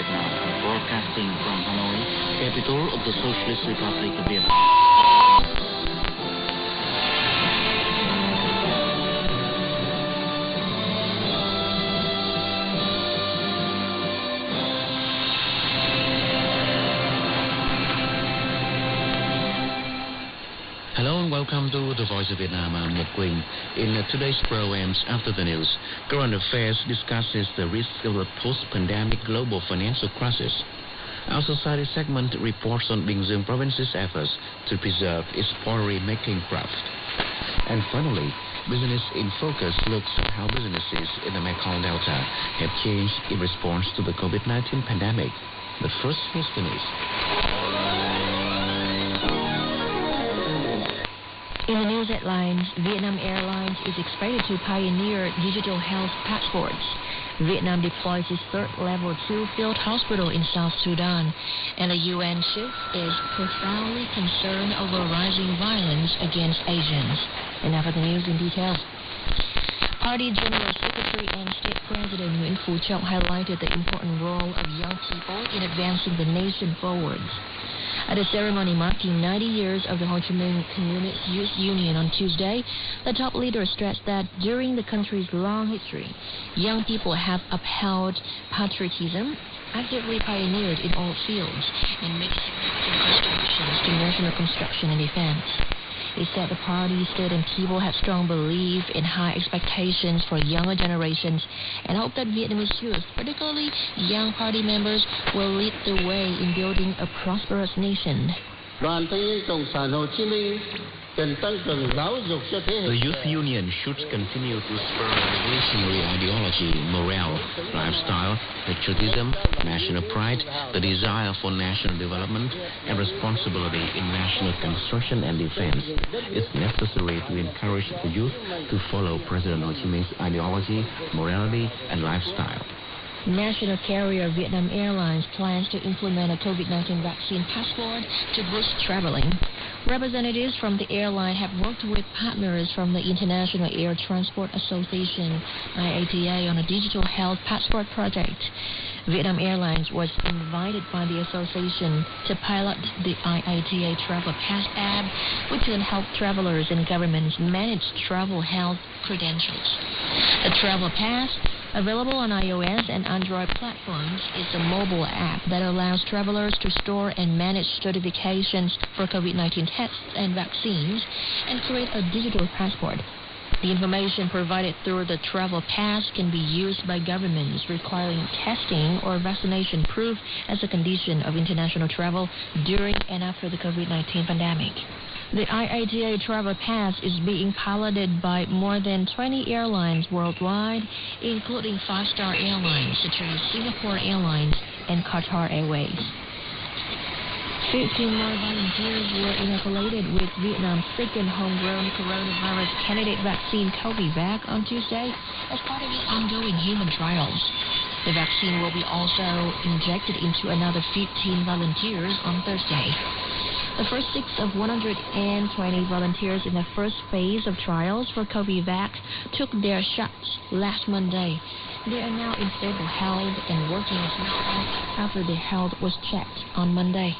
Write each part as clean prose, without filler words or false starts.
Vietnam, broadcasting from Hanoi, capital of the Socialist Republic of Vietnam. Hello and welcome to The Voice of Vietnam. I'm Nhật Quỳnh. In today's programs, After the News, Current Affairs discusses the risk of a post-pandemic global financial crisis. Our society segment reports on Bình Dương province's efforts to preserve its pottery-making craft. And finally, Business in Focus looks at how businesses in the Mekong Delta have changed in response to the COVID-19 pandemic. But first, here's the news. In the news headlines, Vietnam Airlines is expected to pioneer digital health passports. Vietnam deploys its third level 2 field hospital in South Sudan, and the UN chief is profoundly concerned over rising violence against Asians. And now for the news in detail. Party General Secretary and State President Nguyễn Phú Trọng highlighted the important role of young people in advancing the nation forwards. At a ceremony marking 90 years of the Ho Chi Minh Communist Youth Union on Tuesday, the top leader stressed that during the country's long history, young people have upheld patriotism, actively pioneered in all fields, and made significant contributions to national construction and defense. He said the party, state, and people have strong belief in high expectations for younger generations and hope that Vietnamese youth, particularly young party members, will lead the way in building a prosperous nation. The Youth Union should continue to spur revolutionary ideology, morale, lifestyle, patriotism, national pride, the desire for national development, and responsibility in national construction and defense. It's necessary to encourage the youth to follow President Ho Chi Minh's ideology, morality, and lifestyle. National carrier Vietnam Airlines plans to implement a COVID-19 vaccine passport to boost traveling. Representatives from the airline have worked with partners from the International Air Transport Association, IATA, on a digital health passport project. Vietnam Airlines was invited by the association to pilot the IATA Travel Pass app, which will help travelers and governments manage travel health credentials. The Travel Pass, available on iOS and Android platforms, is a mobile app that allows travelers to store and manage certifications for COVID-19 tests and vaccines and create a digital passport. The information provided through the Travel Pass can be used by governments requiring testing or vaccination proof as a condition of international travel during and after the COVID-19 pandemic. The IATA Travel Pass is being piloted by more than 20 airlines worldwide, including 5-star airlines such as Singapore Airlines and Qatar Airways. 15 more volunteers were inoculated with Vietnam's second homegrown coronavirus candidate vaccine, COVIVAC, on Tuesday as part of its ongoing human trials. The vaccine will be also injected into another 15 volunteers on Thursday. The first 6 of 120 volunteers in the first phase of trials for COVIVAC took their shots last Monday. They are now in stable health and working as normal after their health was checked on Monday.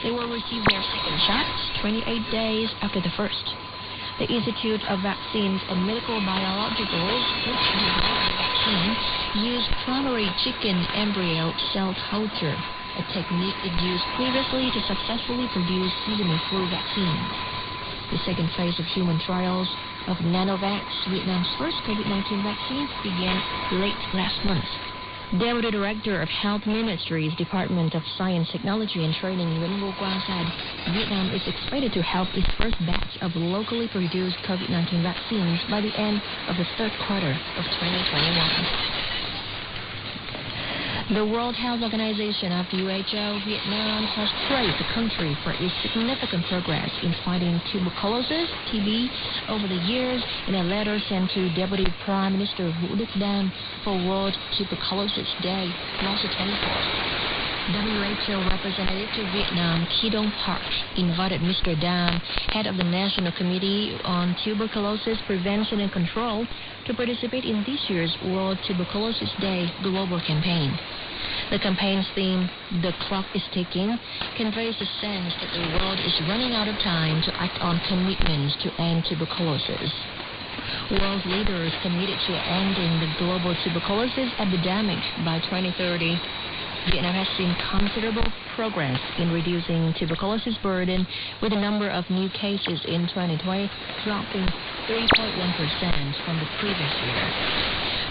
They will receive their second shots 28 days after the first. The Institute of Vaccines and Medical Biologicals, which developed the vaccine, used primary chicken embryo cell culture, a technique it used previously to successfully produce seasonal flu vaccines. The second phase of human trials of Nanovax, Vietnam's first COVID-19 vaccine, began late last month. Deputy Director of Health Ministry's Department of Science, Technology and Training, Nguyen Vô Quang, said Vietnam is expected to have its first batch of locally produced COVID-19 vaccines by the end of the third quarter of 2021. The World Health Organization, WHO, Vietnam, has praised the country for its significant progress in fighting tuberculosis, TB, over the years in a letter sent to Deputy Prime Minister Vũ Đức Đam for World Tuberculosis Day, March 24th. WHO representative to Vietnam, Ki Dong Park, invited Mr. Dam, head of the National Committee on Tuberculosis Prevention and Control, to participate in this year's World Tuberculosis Day global campaign. The campaign's theme, "The Clock is Ticking," conveys the sense that the world is running out of time to act on commitments to end tuberculosis. World leaders committed to ending the global tuberculosis epidemic by 2030. Vietnam has seen considerable progress in reducing tuberculosis burden, with the number of new cases in 2020 dropping 3.1% from the previous year.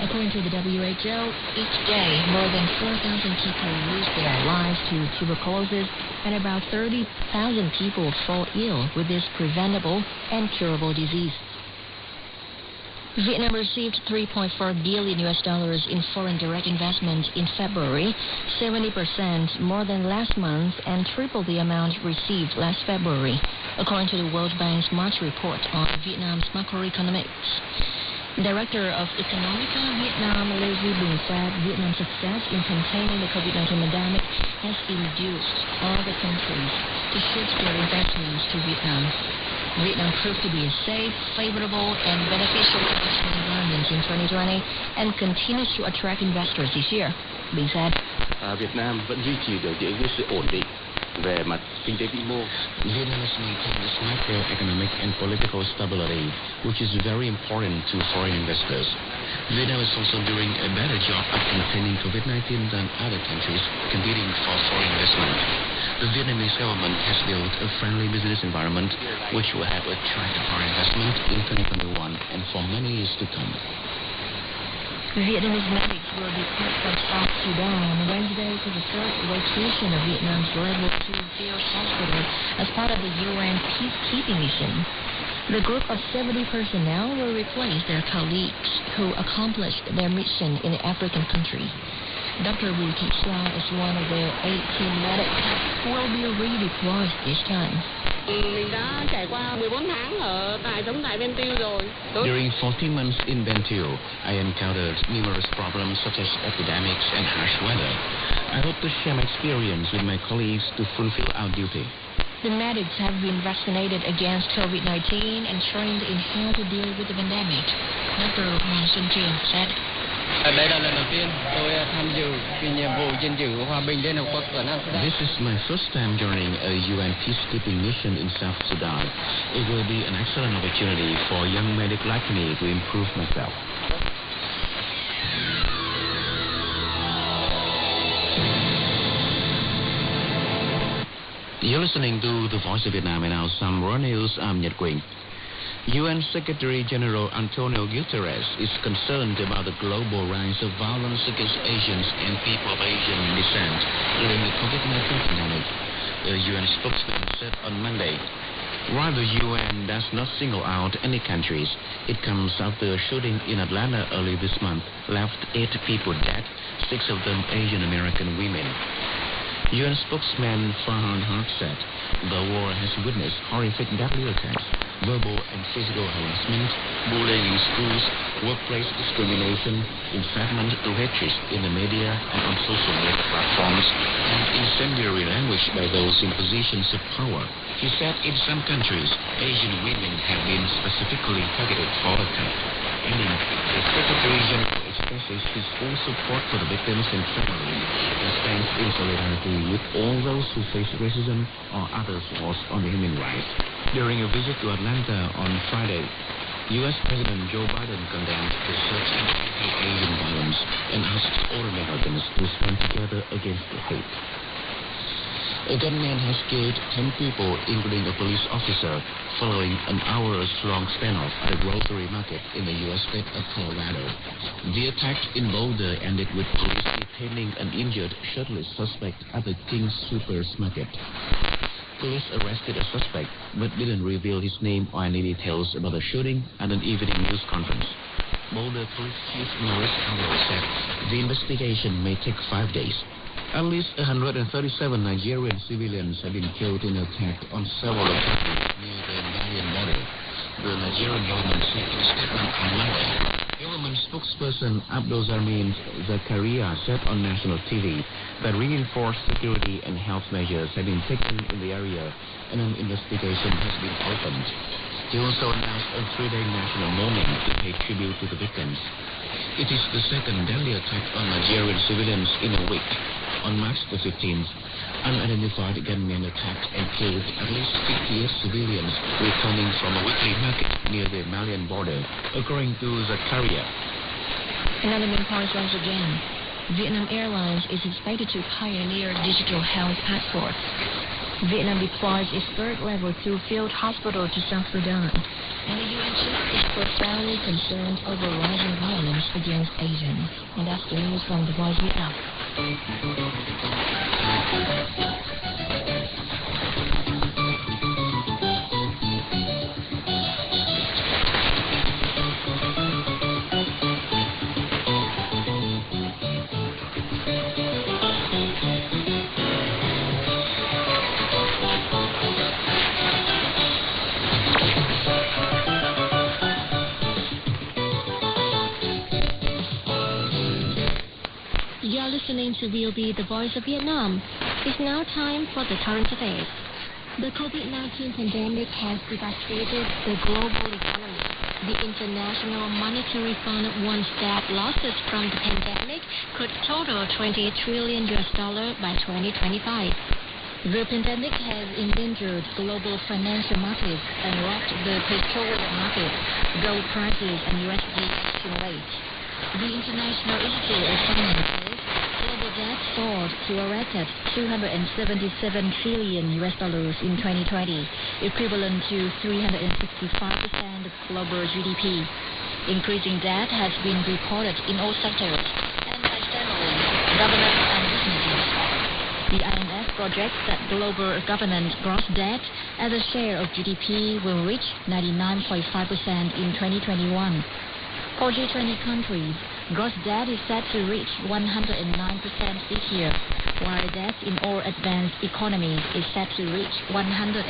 According to the WHO, each day more than 4,000 people lose their lives to tuberculosis, and about 30,000 people fall ill with this preventable and curable disease. Vietnam received $3.4 billion in foreign direct investment in February, 70% more than last month and triple the amount received last February, according to the World Bank's March report on Vietnam's macroeconomics. Director of Economica Vietnam, Lê said Vietnam's success in containing the COVID-19 pandemic has induced all the countries to shift their investments to Vietnam. Vietnam proved to be a safe, favorable, and beneficial investment environment in 2020 and continues to attract investors this year. Bình said, Việt Nam vẫn duy trì được những sự ổn định về mặt kinh tế vĩ mô. Vietnam has maintained its macroeconomic and political stability, which is very important to foreign investors. Vietnam is also doing a better job at containing COVID-19 than other countries competing for foreign investment. The Vietnamese government has built a friendly business environment which will help attract foreign investment in 2021 and for many years to come. Vietnamese medics will depart from South Sudan Wednesday to the third rotation of Vietnam's Level 2 field hospital as part of the UN peacekeeping mission. The group of 70 personnel will replace their colleagues who accomplished their mission in the African country. Dr. Wu Kixia is one of the 18 medics who will be redeployed this time. During 14 months in Ben Thieu, I encountered numerous problems such as epidemics and harsh weather. I hope to share my experience with my colleagues to fulfill our duty. The medics have been vaccinated against COVID-19 and trained in how to deal with the pandemic. Dr. Hoàng Xuân Trường said, This is my first time joining a UN peacekeeping mission in South Sudan. It will be an excellent opportunity for a young medic like me to improve myself. You're listening to The Voice of Vietnam, and now some world news. I'm Nhật Quỳnh. UN Secretary General Antonio Guterres is concerned about the global rise of violence against Asians and people of Asian descent during the COVID-19 pandemic. A UN spokesman said on Monday, while the UN does not single out any countries, it comes after a shooting in Atlanta early this month left 8 people dead, 6 of them Asian American women. UN spokesman Farhan Haq said the war has witnessed horrific deadly attacks, verbal and physical harassment, bullying in schools, workplace discrimination, incitement to hatred in the media and on social media platforms, and incendiary language by those in positions of power. He said in some countries, Asian women have been specifically targeted for attack. The Secretary General expresses his full support for the victims and families and stands in solidarity with all those who face racism or other assaults on the human rights. During a visit to Atlanta on Friday, U.S. President Joe Biden condemned the surge in anti-Asian violence and asked all Americans to stand together against the hate. A gunman has killed 10 people, including a police officer, following an hours-long standoff at a grocery market in the U.S. state of Colorado. The attack in Boulder ended with police detaining an injured shirtless suspect at the King Soopers market. Police arrested a suspect, but didn't reveal his name or any details about the shooting at an evening news conference. Boulder Police Chief Maurice Howell said the investigation may take 5 days. At least 137 Nigerian civilians have been killed in an attack on several occasions near the Malian border. The Nigerian government said in a statement on Monday. Government spokesperson Abdul Zarmin Zakaria said on national TV that reinforced security and health measures have been taken in the area and an investigation has been opened. He also announced a 3-day national mourning to pay tribute to the victims. It is the second deadly attack on Nigerian civilians in a week. On March the 15th, unidentified gunmen attacked and killed at least 58 civilians returning from a weekly market near the Malian border, according to Zakaria. Another main point once again. Vietnam Airlines is expected to pioneer digital health passports. Vietnam deploys its third level 2 field hospital to South Sudan, and the UN chief is profoundly concerned over rising violence against Asians. And that's the news from The Voice Vietnam. You're listening to VOB, The Voice of Vietnam. It's now time for the current affairs. The COVID-19 pandemic has devastated the global economy. The International Monetary Fund warns that losses from the pandemic could total $20 trillion by 2025. The pandemic has endangered global financial markets and rocked the petroleum market, gold prices, and USD exchange rate. The International Institute of Finance says global debt soared to a record $277 trillion in 2020, equivalent to 365% of global GDP. Increasing debt has been reported in all sectors and by families, governments, and businesses. The IMF projects that global government gross debt as a share of GDP will reach 99.5% in 2021. For G20 countries, gross debt is set to reach 109% this year, while debt in all advanced economies is set to reach 125%.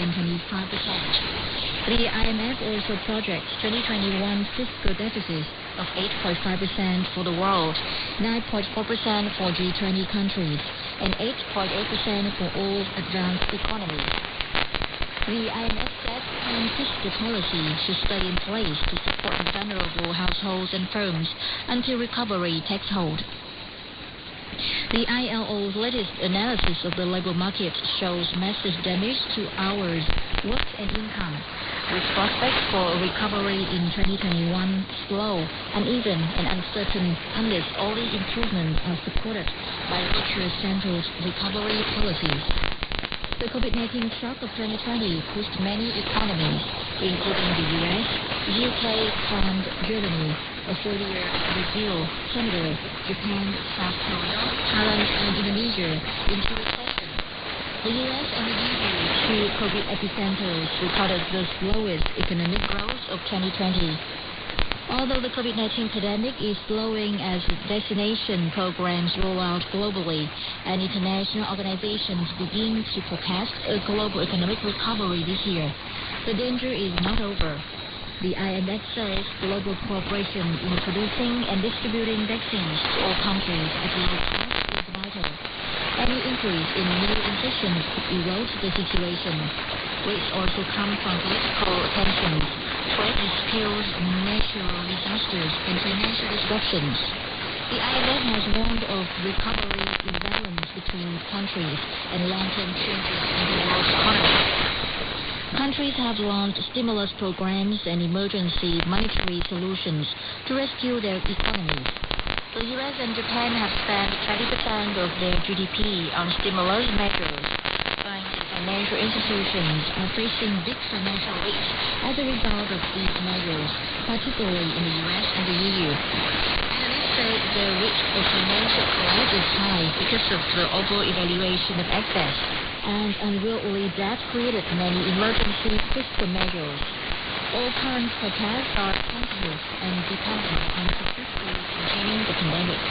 The IMF also projects 2021 fiscal deficits of 8.5% for the world, 9.4% for G20 countries, and 8.8% for all advanced economies. The IMF said fiscal policy should stay in place to support vulnerable households and firms until recovery takes hold. The ILO's latest analysis of the labor market shows massive damage to hours, work, and income, with prospects for recovery in 2021 slow, uneven, and uncertain unless only improvements are supported by future-centered recovery policies. The COVID-19 shock of 2020 pushed many economies, including the US, UK, France, Germany, Australia, Brazil, Canada, Japan, South Korea, Thailand, and Indonesia, into recession. The US and the EU, two COVID epicenters, recorded the slowest economic growth of 2020. Although the COVID-19 pandemic is slowing as vaccination programs roll out globally and international organizations begin to forecast a global economic recovery this year, the danger is not over. The IMF says global cooperation in producing and distributing vaccines to all countries at low cost is vital. Any increase in new infections could erode the situation, which also come from political tensions, trade disputes, natural disasters, and financial disruptions. The IMF has warned of recovery imbalance between countries and long-term changes in the world's economy. Countries have launched stimulus programs and emergency monetary solutions to rescue their economies. The US and Japan have spent 20% of their GDP on stimulus measures. Financial institutions are facing big financial risks as a result of these measures, particularly in the US and the EU. Analysts say the risk of financial collapse is high because of the over-evaluation of assets, and unwieldy debt created many emergency fiscal measures. All current forecasts are tentative and dependent on successfully containing the pandemic.